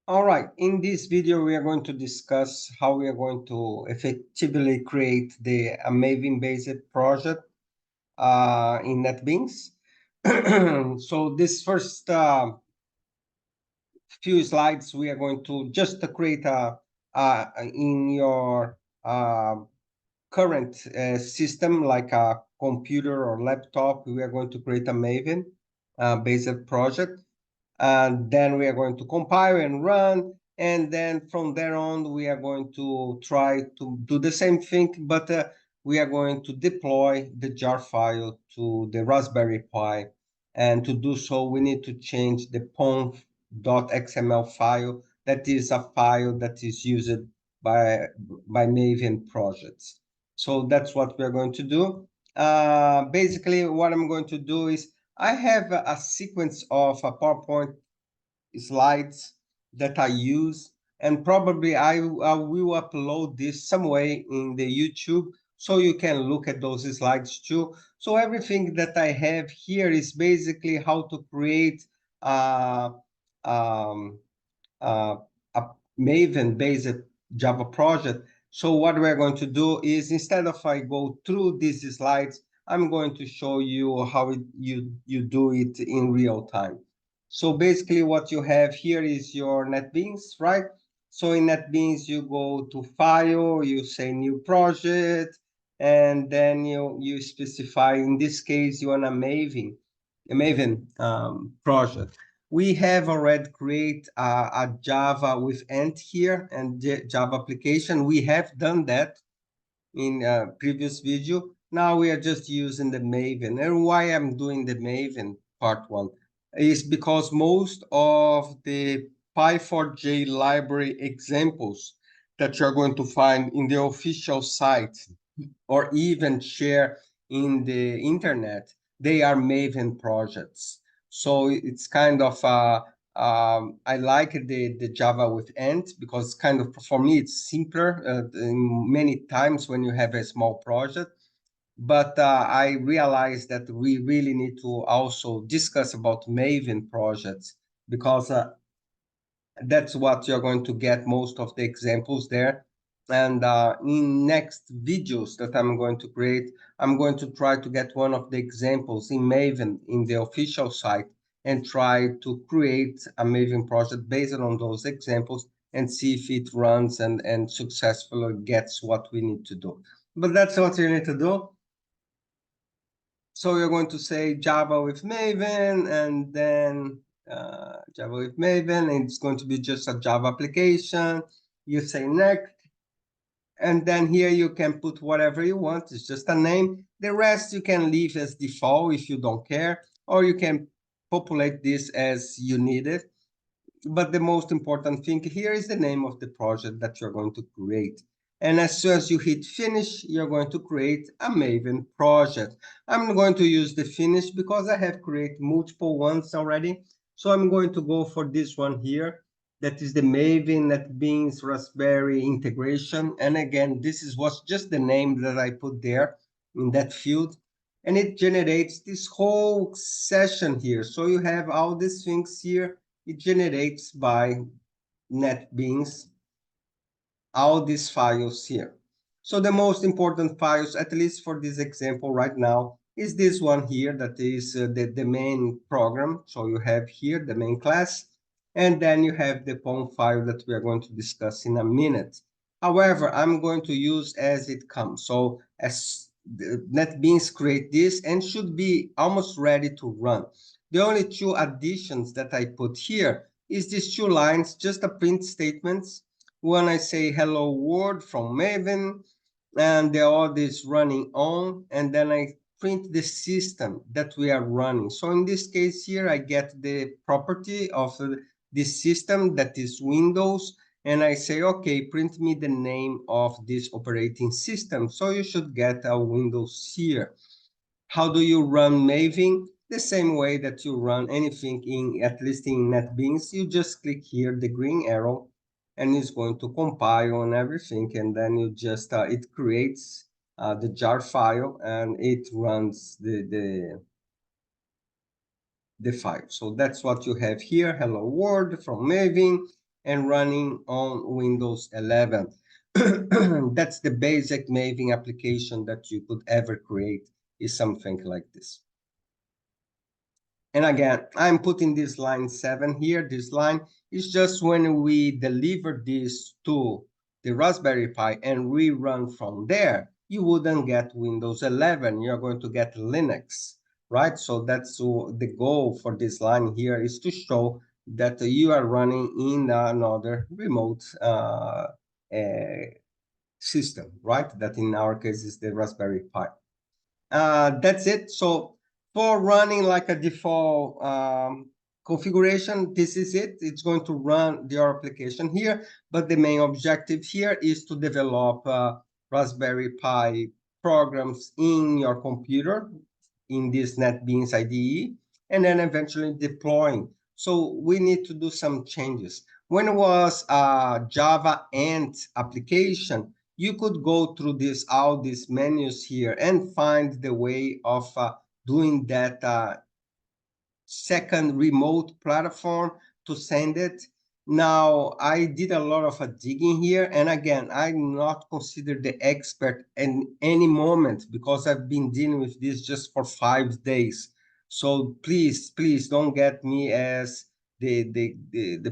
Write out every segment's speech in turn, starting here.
All right, in this video, we are going to discuss how we are going to effectively create the Maven-based project in NetBeans. So this first few slides, we are going to just create in your current system, like a computer or laptop, we are going to create a Maven-based project. And then we are going to compile and run. And then from there on, we are going to try to do the same thing, but we are going to deploy the jar file to the Raspberry Pi. And to do so, we need to change the pom.xml file. That is a file that is used by Maven projects. So that's what we're going to do. Basically, what I'm going to do is I have a sequence of PowerPoint slides that I use, and probably I will upload this some way in the YouTube so you can look at those slides too. So everything that I have here is basically how to create um, a Maven-based Java project. So what we're going to do is, instead of I go through these slides, I'm going to show you how you do it in real time. So basically what you have here is your NetBeans, right? So in NetBeans, you go to File, you say New Project, and then you specify, in this case, you want a Maven project. We have already created a Java with Ant here and Java application. We have done that in a previous video. Now we are just using the Maven. And why I'm doing the Maven part one is because most of the Py4j library examples that you're going to find in the official site or even share in the internet, they are Maven projects. So it's kind of I like the Java with Ant because kind of, for me, it's simpler many times when you have a small project. But I realized that we really need to also discuss about Maven projects because that's what you're going to get most of the examples there. And in next videos that I'm going to create, I'm going to try to get one of the examples in Maven in the official site and try to create a Maven project based on those examples and see if it runs and successfully gets what we need to do. But that's what you need to do. So you're going to say Java with Maven, and then Java with Maven, and it's going to be just a Java application. You say next, and then here you can put whatever you want. It's just a name. The rest you can leave as default if you don't care, or you can populate this as you need it. But the most important thing here is the name of the project that you're going to create. And as soon as you hit finish, you're going to create a Maven project. I'm going to use the finish because I have created multiple ones already. So I'm going to go for this one here. That is the Maven NetBeans Raspberry integration. And again, this is what's just the name that I put there in that field. And it generates this whole session here. So you have all these things here. It generates by NetBeans all these files here. So the most important files, at least for this example right now, is this one here that is the main program. So you have here the main class, and then you have the POM file that we are going to discuss in a minute. However, I'm going to use as it comes. So as NetBeans create this and should be almost ready to run. The only two additions that I put here is these two lines, just a print statements. One I say hello world from Maven, and the other is running on, and then I print the system that we are running. So in this case here, I get the property of this system that is Windows, and I say, okay, print me the name of this operating system. So you should get a Windows here. How do you run Maven? The same way that you run anything in, at least in NetBeans, you just click here, the green arrow, and it's going to compile and everything. And then you just, it creates the jar file and it runs the file. So that's what you have here, hello world from Maven. and running on Windows 11. That's the basic Maven application that you could ever create, is something like this. And again, I'm putting this line 7 here. This line is just when we deliver this to the Raspberry Pi and rerun from there, you wouldn't get Windows 11. You're going to get Linux, right? So that's the goal for this line here, is to show that you are running in another remote system, right? That in our case is the Raspberry Pi. That's it. So for running like a default configuration, this is it. It's going to run your application here, but the main objective here is to develop Raspberry Pi programs in your computer in this NetBeans IDE, and then eventually deploying. So we need to do some changes. When it was a Java Ant application, you could go through all these menus here and find the way of doing that second remote platform to send it. Now, I did a lot of digging here, and again, I'm not considered the expert in any moment because I've been dealing with this just for 5 days. So please, please don't get me as the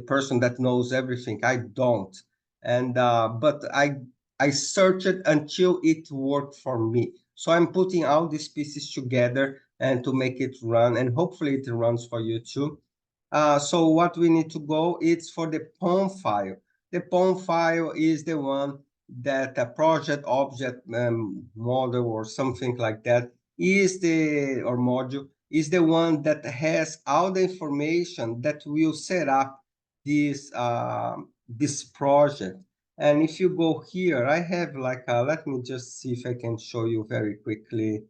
person that knows everything. I don't. And but I searched until it worked for me. So I'm putting all these pieces together and to make it run, and hopefully it runs for you too. So what we need to go is for the POM file. The POM file is the one that a project object model or something like that is or module is the one that has all the information that will set up this project. And if you go here, I have like let me just see if I can show you very quickly.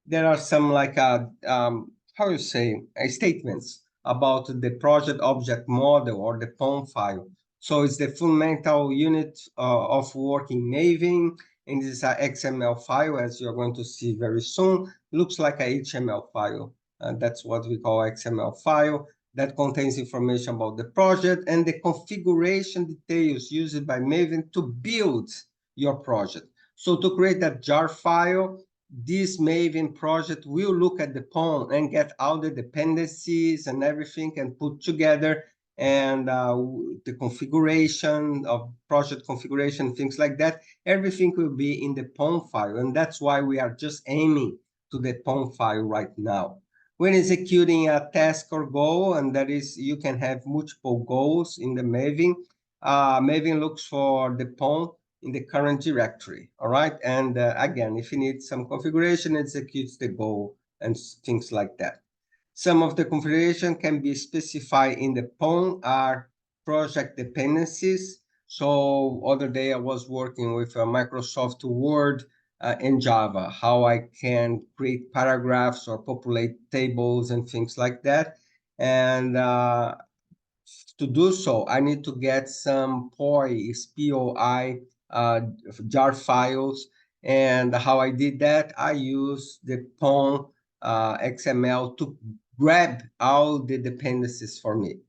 There are some like how you say statements about the project object model or the POM file. So it's the fundamental unit of work in Maven, and this is an XML file, as you're going to see very soon. Looks like a HTML file. That's what we call XML file that contains information about the project and the configuration details used by Maven to build your project. So to create that jar file, this Maven project will look at the POM and get all the dependencies and everything and put together, and the configuration of project configuration, things like that, everything will be in the POM file. And that's why we are just aiming to the POM file right now. When executing a task or goal, and that is, you can have multiple goals in the Maven, Maven looks for the POM in the current directory, all right? And again, if you need some configuration, it executes the goal and things like that. Some of the configuration can be specified in the POM are project dependencies. So other day I was working with Microsoft Word in Java, how I can create paragraphs or populate tables and things like that. And to do so, I need to get some POI, POI jar files. And how I did that, I used the POM XML to grab all the dependencies for me.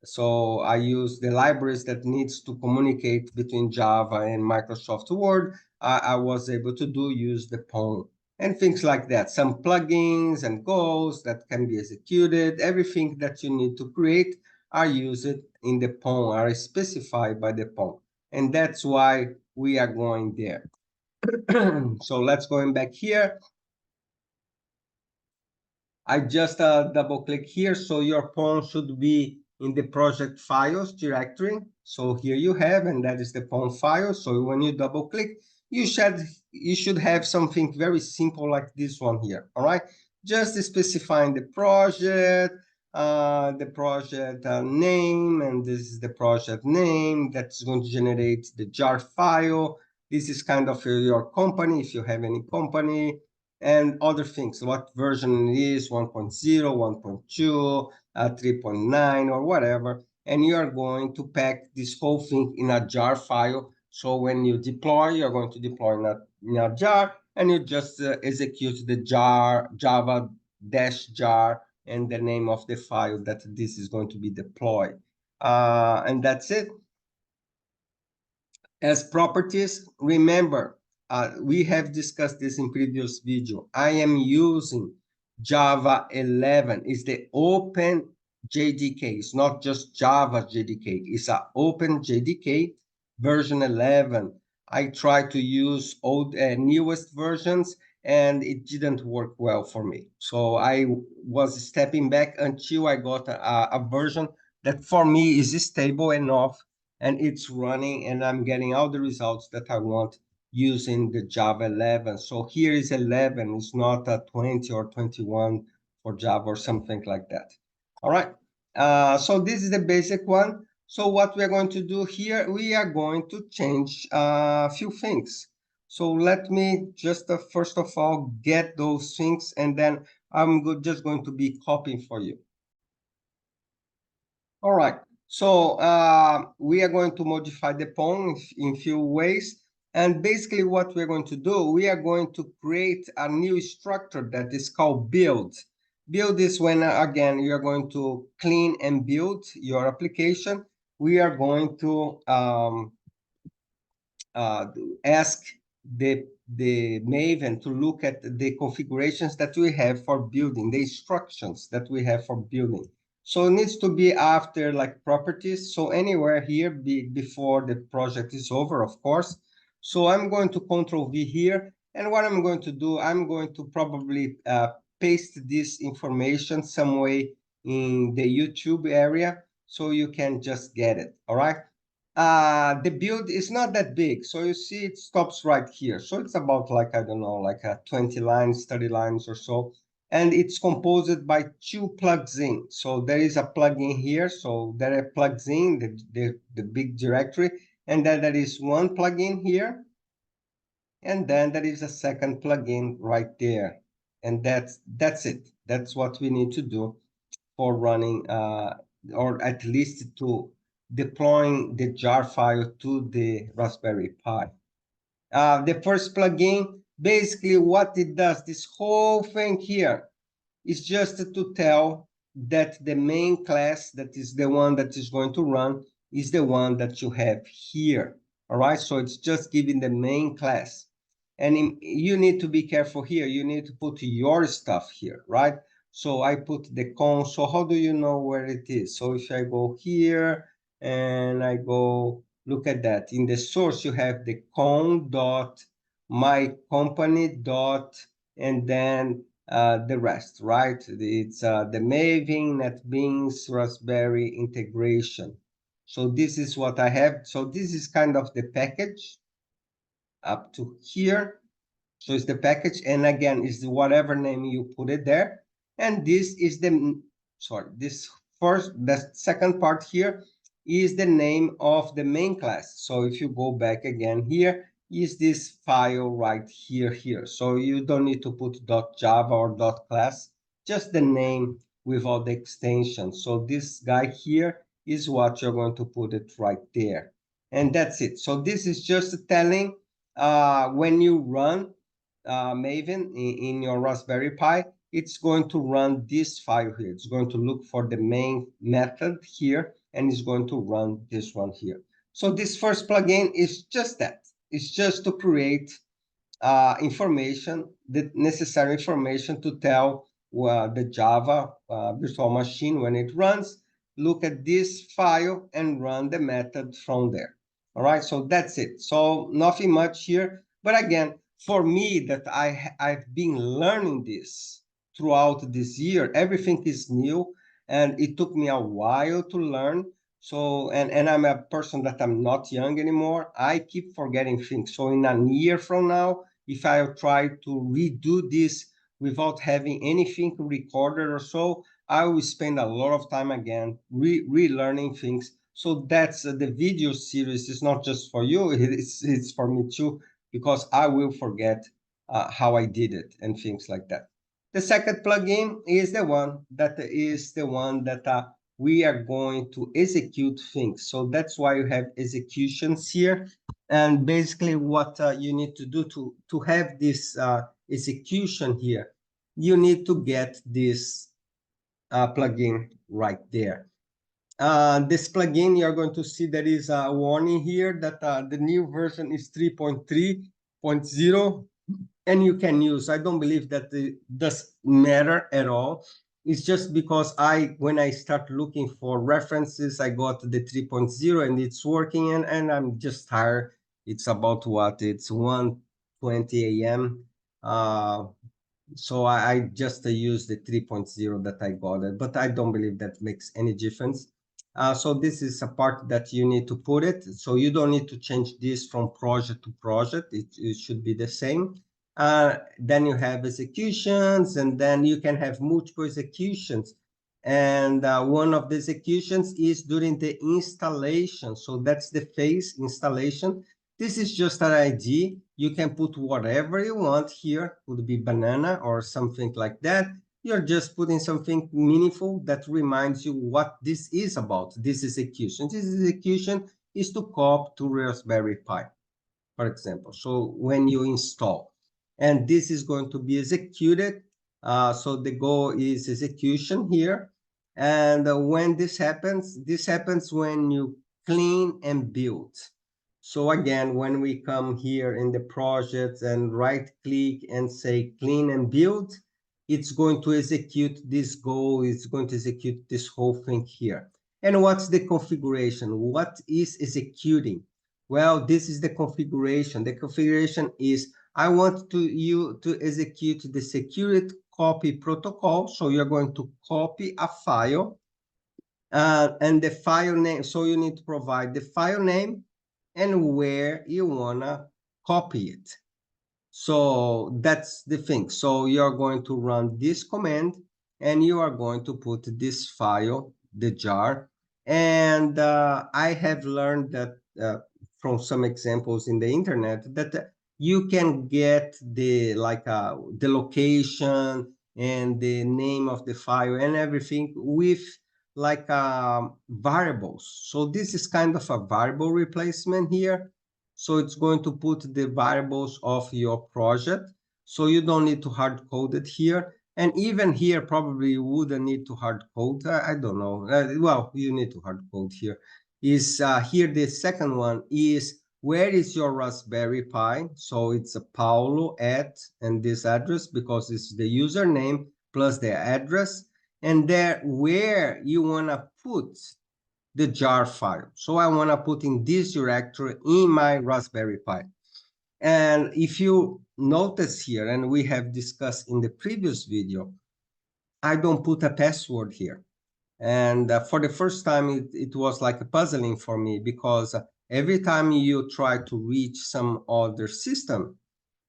So I use the libraries that needs to communicate between Java and Microsoft Word. I was able to use the POM and things like that. Some plugins and goals that can be executed. Everything that you need to create are used in the POM, are specified by the POM. And that's why we are going there. So let's go back here. I just double click here. So your POM should be in the project files directory. So here you have, and that is the POM file. So when you double click, you should have something very simple like this one here. All right, just specifying the project name, and this is the project name that's going to generate the jar file. This is kind of your company, if you have any company, and other things, what version it is, 1.0, 1.2, 3.9, or whatever. And you are going to pack this whole thing in a jar file. So when you deploy, you're going to deploy in a jar, and you just execute the jar, java-jar, and the name of the file that this is going to be deployed. And that's it. As properties, remember, we have discussed this in previous video. I am using Java 11. It's the OpenJDK. It's not just Java JDK. It's an OpenJDK version 11. I tried to use newest versions, and it didn't work well for me. So I was stepping back until I got a version that for me is stable enough, and it's running, and I'm getting all the results that I want using the Java 11. So here is 11. It's not a 20 or 21 for Java or something like that. All right. So this is the basic one. So what we're going to do here, we are going to change a few things. So let me just first of all get those things, and then I'm just going to be copying for you. All right. So we are going to modify the POM in few ways. And basically what we're going to do, we are going to create a new structure that is called build. Build is when, again, you are going to clean and build your application. We are going to ask the Maven to look at the configurations that we have for building, the instructions that we have for building. So it needs to be after like properties. So anywhere here before the project is over, of course. So I'm going to Control V here. And what I'm going to do, I'm going to probably paste this information some way in the YouTube area so you can just get it. All right. The build is not that big. So you see it stops right here. So it's about like, I don't know, like 20 lines, 30 lines or so. And it's composed by two plugins. So there is a plugin here. So there are plugs in the big directory. And then there is one plugin here. And then there is a second plugin right there. And that's it. That's what we need to do for running, or at least to deploying the jar file to the Raspberry Pi. The first plugin, basically what it does, this whole thing here, is just to tell that the main class, that is the one that is going to run, is the one that you have here. All right, so it's just giving the main class. And you need to be careful here. You need to put your stuff here, right? So I put the con. So how do you know where it is? So if I go here and I go, look at that. In the source, you have the con dot my company dot, and then the rest, right? It's the Maven, NetBeans, Raspberry integration. So this is what I have. So this is kind of the package up to here. So it's the package, and again, it's whatever name you put it there. And this is the, the second part here is the name of the main class. So if you go back again here, is this file right here. So you don't need to put .java or .class, just the name with all the extensions. So this guy here is what you're going to put it right there. And that's it. So this is just telling when you run Maven in your Raspberry Pi, it's going to run this file here. It's going to look for the main method here, and it's going to run this one here. So this first plugin is just that. It's just to create information, the necessary information to tell the Java virtual machine when it runs, look at this file and run the method from there. All right, so that's it. So nothing much here. But again, for me, that I've been learning this throughout this year, everything is new, and it took me a while to learn. So, and I'm a person that I'm not young anymore. I keep forgetting things. So in a year from now, if I try to redo this without having anything recorded or so, I will spend a lot of time again relearning things. So that's the video series is not just for you, it's for me too, because I will forget how I did it and things like that. The second plugin is the one that we are going to execute things. So that's why you have executions here. And basically what you need to do to have this execution here, you need to get this plugin right there. This plugin, you're going to see there is a warning here that the new version is 3.3.0, and you can use. I don't believe that it does matter at all. It's just because when I start looking for references, I got the 3.0 and it's working, and I'm just tired. It's about what? It's 1:20 a.m. So I just use the 3.0 that I got it, but I don't believe that makes any difference. So this is a part that you need to put it. So you don't need to change this from project to project. It should be the same. Then you have executions, and then you can have multiple executions. And one of the executions is during the installation. So that's the phase installation. This is just an ID. You can put whatever you want here. Would be banana or something like that. You're just putting something meaningful that reminds you what this is about. This execution. This execution is to copy to Raspberry Pi, for example. So when you install, and this is going to be executed. So the goal is execution here. And when this happens when you clean and build. So again, when we come here in the project and right click and say clean and build, it's going to execute this goal. It's going to execute this whole thing here. And what's the configuration? What is executing? Well, this is the configuration. The configuration is I want you to execute the security copy protocol. So you're going to copy a file and the file name. So you need to provide the file name and where you wanna copy it. So that's the thing. So you're going to run this command and you are going to put this file, the jar. And I have learned that from some examples in the internet that you can get the location and the name of the file and everything with variables. So this is kind of a variable replacement here. So it's going to put the variables of your project. So you don't need to hard code it here. And even here, probably you wouldn't need to hard code. I don't know. Well, you need to hard code here. Here the second one is where is your Raspberry Pi? So it's a Paulo at and this address because it's the username plus the address. And there where you want to put the jar file. So I want to put in this directory in my Raspberry Pi. And if you notice here, and we have discussed in the previous video, I don't put a password here. And for the first time, it was like a puzzling for me because every time you try to reach some other system,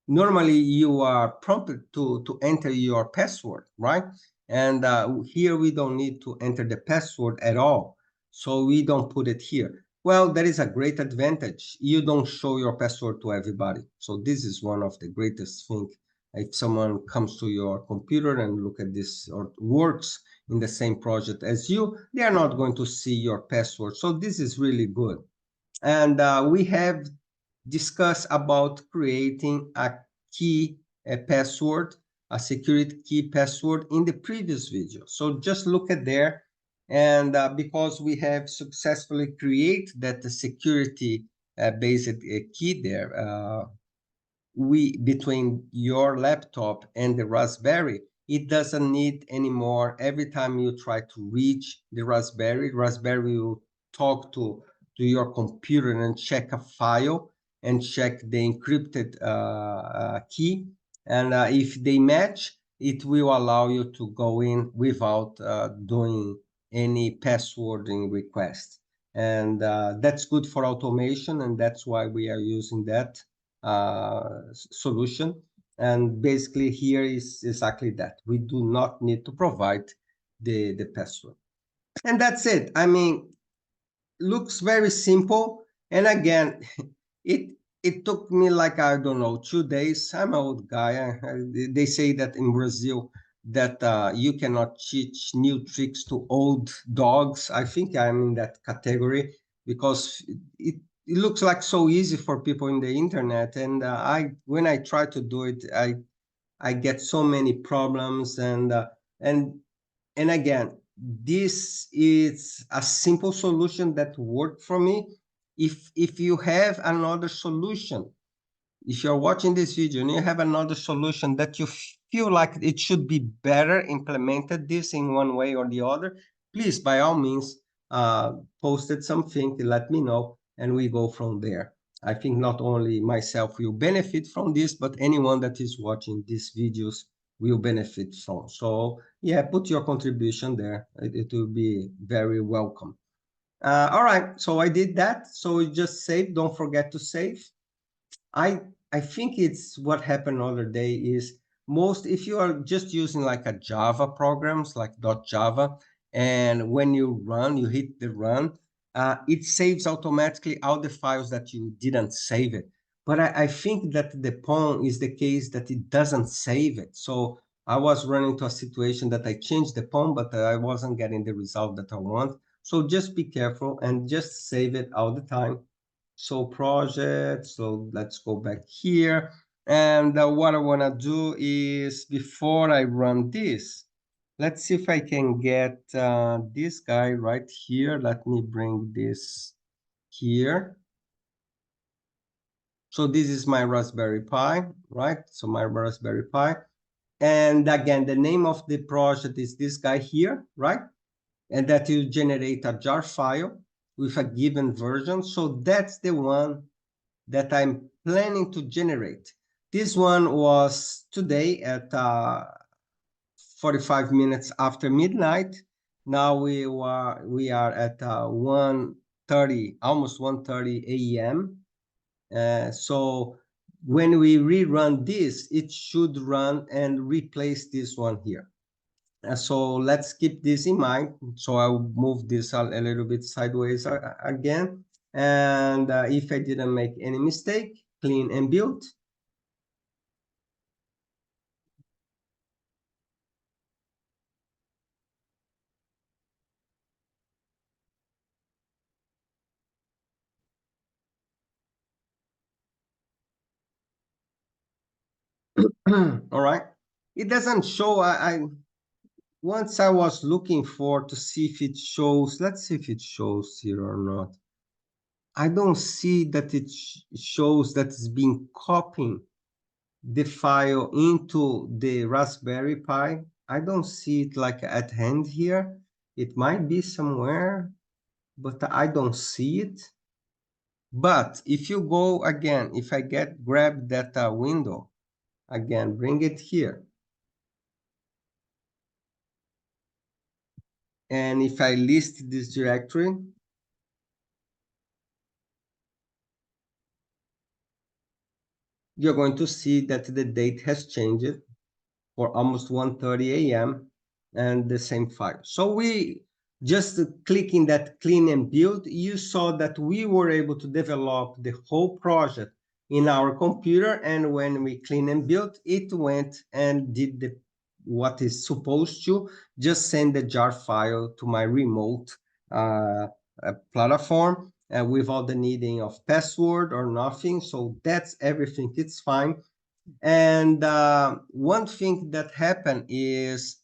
normally you are prompted to enter your password, right? And here we don't need to enter the password at all. So we don't put it here. Well, there is a great advantage. You don't show your password to everybody. So this is one of the greatest things. If someone comes to your computer and look at this or works in the same project as you, they are not going to see your password. So this is really good. And we have discussed about creating a key, a password, a security key password in the previous video. So just look at there. And because we have successfully created that security based key there, between your laptop and the Raspberry, it doesn't need anymore. Every time you try to reach the Raspberry will talk to your computer and check a file and check the encrypted key. And if they match, it will allow you to go in without doing any passwording request. And that's good for automation, and that's why we are using that solution. And basically here is exactly that. We do not need to provide the password. And that's it. I mean, looks very simple. And again, it took me like, I don't know, 2 days. I'm an old guy. They say that in Brazil that you cannot teach new tricks to old dogs. I think I'm in that category because it looks like so easy for people in the internet. And when I try to do it, I get so many problems. And And again, this is a simple solution that worked for me. If you have another solution, if you're watching this video and you have another solution that you feel like it should be better implemented this in one way or the other, please, by all means, post it something, let me know, and we go from there. I think not only myself will benefit from this, but anyone that is watching these videos will benefit from. So yeah, put your contribution there. It will be very welcome. All right, so I did that. So just save, don't forget to save. I I think it's what happened the other day is most if you are just using like a Java programs like .java, and when you run, you hit the run, it saves automatically all the files that you didn't save it. But I think that the POM is the case that it doesn't save it. So I was running to a situation that I changed the POM, but I wasn't getting the result that I want. So just be careful and just save it all the time. So project, so let's go back here. And what I want to do is before I run this, let's see if I can get this guy right here. Let me bring this here. So this is my Raspberry Pi, right? So my Raspberry Pi. And again, the name of the project is this guy here, right? And that will generate a jar file with a given version. So that's the one that I'm planning to generate. This one was today at 45 minutes after midnight. Now we are at 1:30, almost 1:30 a.m. So when we rerun this, it should run and replace this one here. So let's keep this in mind. So I'll move this a little bit sideways again. And if I didn't make any mistake, clean and build. All right. It doesn't show. Once I was looking for to see if it shows. Let's see if it shows here or not. I don't see that it shows that it's been copying the file into the Raspberry Pi. I don't see it like at hand here. It might be somewhere, but I don't see it. But if you go again, if I grab that window, again, bring it here. And if I list this directory, you're going to see that the date has changed for almost 1:30 a.m. and the same file. So we just clicking that clean and build, you saw that we were able to develop the whole project in our computer. And when we clean and build, it went and did what is supposed to just send the jar file to my remote platform without the needing of password or nothing. So that's everything. It's fine. And one thing that happened is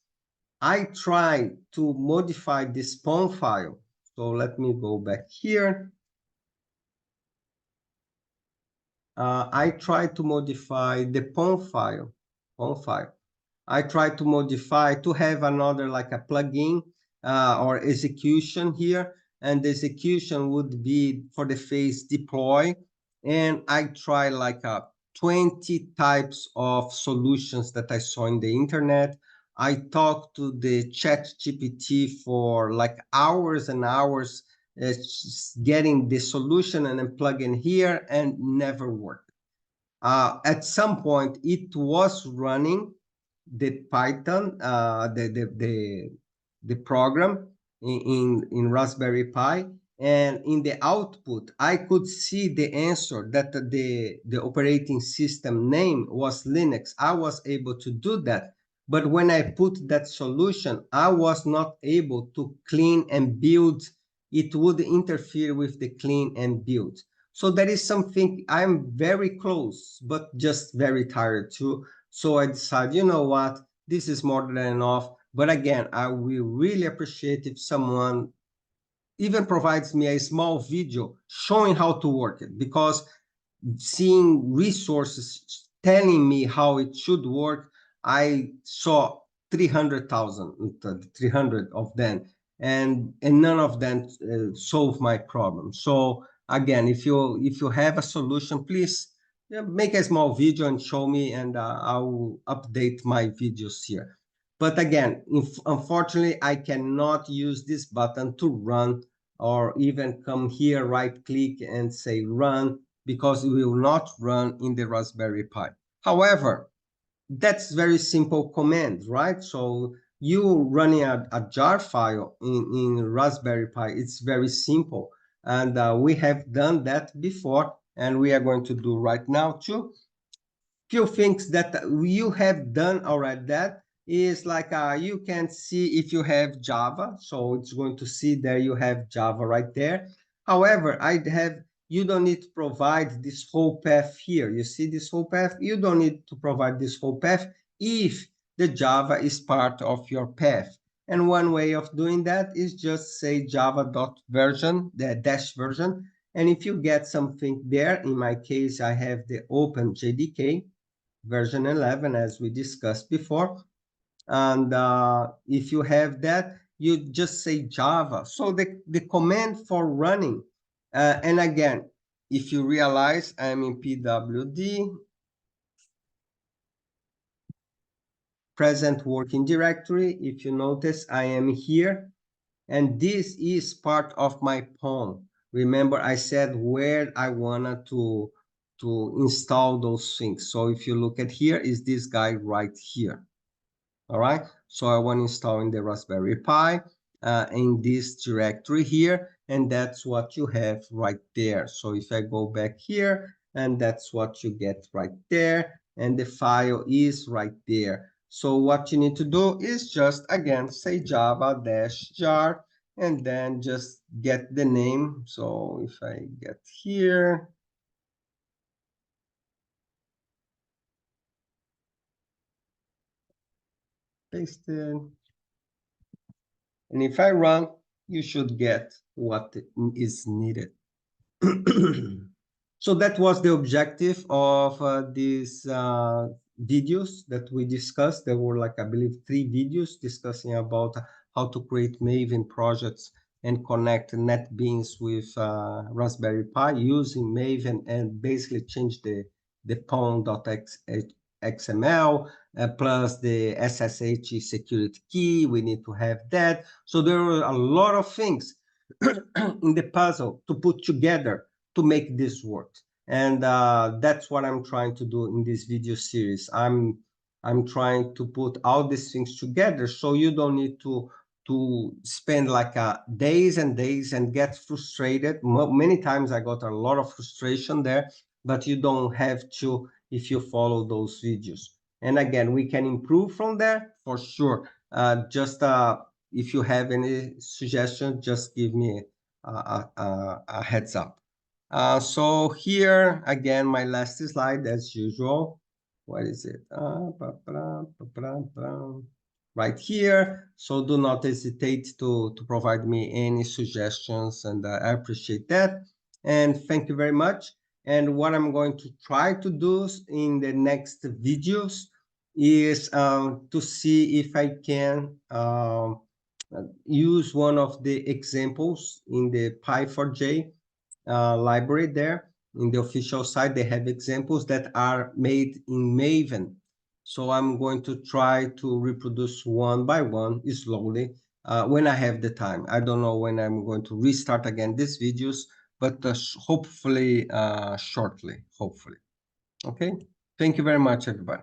I tried to modify this POM file. So let me go back here. I tried to modify the POM file. I tried to modify to have another like a plugin or execution here. And the execution would be for the phase deploy. And I tried like 20 types of solutions that I saw in the internet. I talked to the chat GPT for like hours and hours, getting the solution and then plug in here and never worked. At some point, it was running the Python, the program in Raspberry Pi, and in the output, I could see the answer that the operating system name was Linux. I was able to do that. But when I put that solution, I was not able to clean and build. It would interfere with the clean and build. So that is something I'm very close, but just very tired too. So I decided, you know what, this is more than enough. But again, I will really appreciate if someone even provides me a small video showing how to work it, because seeing resources telling me how it should work, I saw 300 of them, and none of them solve my problem. So again, if you have a solution, please make a small video and show me, and I will update my videos here. But again, unfortunately, I cannot use this button to run, or even come here, right click and say run, because it will not run in the Raspberry Pi. However, that's very simple command, right? So you running a jar file in Raspberry Pi, it's very simple. And we have done that before, and we are going to do right now too. Few things that you have done already, that is like you can see if you have Java, so it's going to see there you have Java right there. However, you don't need to provide this whole path here. You see this whole path? You don't need to provide this whole path if the Java is part of your path. And one way of doing that is just say java.version, the dash version. And if you get something there, in my case, I have the OpenJDK version 11, as we discussed before. And if you have that, you just say Java. So the command for running, and again, if you realize I'm in PWD, present working directory, if you notice, I am here, and this is part of my POM. Remember, I said where I wanted to install those things. So if you look at here, is this guy right here. All right, so I want to install in the Raspberry Pi in this directory here, and that's what you have right there. So if I go back here, and that's what you get right there, and the file is right there. So what you need to do is just, again, say java-jar, and then just get the name. So if I get here, paste it, and if I run, you should get what is needed. So that was the objective of these videos that we discussed. There were, like, I believe, 3 videos discussing about how to create Maven projects and connect NetBeans with Raspberry Pi using Maven, and basically change the pom.xml plus the SSH security key. We need to have that. So there were a lot of things in the puzzle to put together to make this work. And that's what I'm trying to do in this video series. I'm trying to put all these things together, so you don't need to spend like days and days and get frustrated. Many times I got a lot of frustration there, but you don't have to if you follow those videos. And again, we can improve from there for sure. Just if you have any suggestions, just give me a heads up. So here, again, my last slide, as usual. What is it? Right here. So do not hesitate to provide me any suggestions, and I appreciate that. And thank you very much. And what I'm going to try to do in the next videos is to see if I can use one of the examples in the Py4j library there. In the official site, they have examples that are made in Maven. So I'm going to try to reproduce one by one slowly when I have the time. I don't know when I'm going to restart again these videos, but hopefully shortly, hopefully. Okay, thank you very much, everybody.